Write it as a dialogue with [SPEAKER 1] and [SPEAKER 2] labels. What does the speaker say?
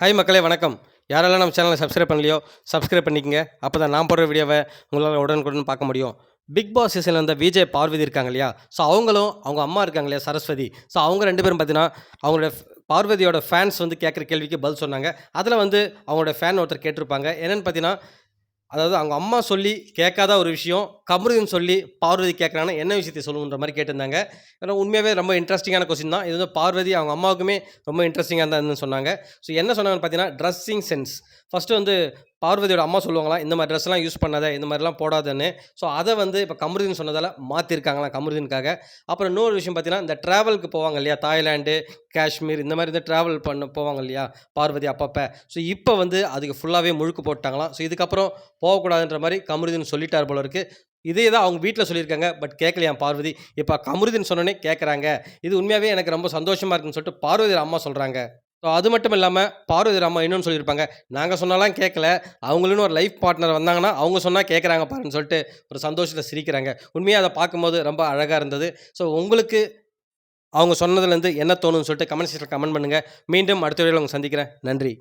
[SPEAKER 1] Hi மக்களே வணக்கம். யாரெல்லாம் நம்ம சேனலை சப்ஸ்கிரைப் பண்ணலையோ சப்ஸ்கிரைப் பண்ணிக்கங்க. அப்போ தான் நான் போடுற வீடியோவை உங்களால் உடனுக்குடன் பார்க்க முடியும். பிக் பாஸ் சீசனில் வந்த விஜய் பார்வதி இருக்காங்க இல்லையா? ஸோ அவங்களும் அவங்க அம்மா இருக்காங்க இல்லையா சரஸ்வதி. ஸோ அவங்க 2 பேரும் பார்த்தீங்கன்னா அவங்களோட பார்வதியோட ஃபேன்ஸ் வந்து கேட்குற கேள்விக்கு பதில் சொன்னாங்க. அதில் வந்து அவங்களோட ஃபேன் ஒருத்தர் கேட்டிருப்பாங்க. என்னென்னு பார்த்தீங்கன்னா, அதாவது அவங்க அம்மா சொல்லி கேட்காத ஒரு விஷயம் கமருதீன் சொல்லி பார்வதி கேட்குறாங்கன்னா என்ன விஷயத்தை சொல்லுன்ற மாதிரி கேட்டிருந்தாங்க. ஏன்னா உண்மையாகவே ரொம்ப இன்ட்ரெஸ்டிங்கான கொஸ்டின் தான். இது வந்து பார்வதி அவங்க அம்மாவுக்குமே ரொம்ப இன்ட்ரெஸ்டிங்காக இருந்ததுன்னு சொன்னாங்க. ஸோ என்ன சொன்னாங்கன்னு பார்த்தீங்கன்னா, ட்ரெஸ்ஸிங் சென்ஸ். ஃபஸ்ட்டு வந்து பார்வதியோட அம்மா சொல்லுவாங்களாம், இந்த மாதிரி ட்ரெஸ்லாம் யூஸ் பண்ணாத, இந்த மாதிரிலாம் போடாதன்னு. ஸோ அதை வந்து இப்போ கமருதீன் சொன்னதால் மாற்றிருக்காங்களாம் கமருதீனுக்காக. அப்புறம் இன்னொரு விஷயம் பார்த்தீங்கன்னா, இந்த ட்ராவலுக்கு போவாங்க இல்லையா, தாய்லாந்து, காஷ்மீர் இந்த மாதிரி இந்த ட்ராவல் பண்ண போவாங்க இல்லையா பார்வதி அப்பப்போ. ஸோ இப்போ வந்து அதுக்கு ஃபுல்லாகவே முழுக்கு போட்டாங்களாம். ஸோ இதுக்கப்புறம் போகக்கூடாதுன்ற மாதிரி கமருதீன் சொல்லிட்டார் போல இருக்குது. இதே தான் அவங்க வீட்டில் சொல்லியிருக்காங்க. பட் கேட்கலையாம் பார்வதி. இப்போ கமருதீன் சொன்னோன்னே கேட்குறாங்க. இது உண்மையாகவே எனக்கு ரொம்ப சந்தோஷமாக இருக்குன்னு சொல்லிட்டு பார்வதியோட அம்மா சொல்கிறாங்க. ஸோ அது மட்டும் இல்லாமல் பார்வதியோட அம்மா இன்னொன்று சொல்லியிருப்பாங்க. நாங்கள் சொன்னாலாம் கேட்கல, அவங்களுன்னு ஒரு லைஃப் பார்ட்னர் வந்தாங்கன்னா அவங்க சொன்னால் கேட்குறாங்க பாருன்னு சொல்லிட்டு ஒரு சந்தோஷத்தில் சிரிக்கிறாங்க. உண்மையாக அதை பார்க்கும்போது ரொம்ப அழகாக இருந்தது. ஸோ உங்களுக்கு அவங்க சொன்னதுலேருந்து என்ன தோணுன்னு சொல்லிட்டு கமெண்ட் செக்ஷனில் கமெண்ட் பண்ணுங்கள். மீண்டும் அடுத்த வீடியோவில் உங்களை சந்திக்கிறேன். நன்றி.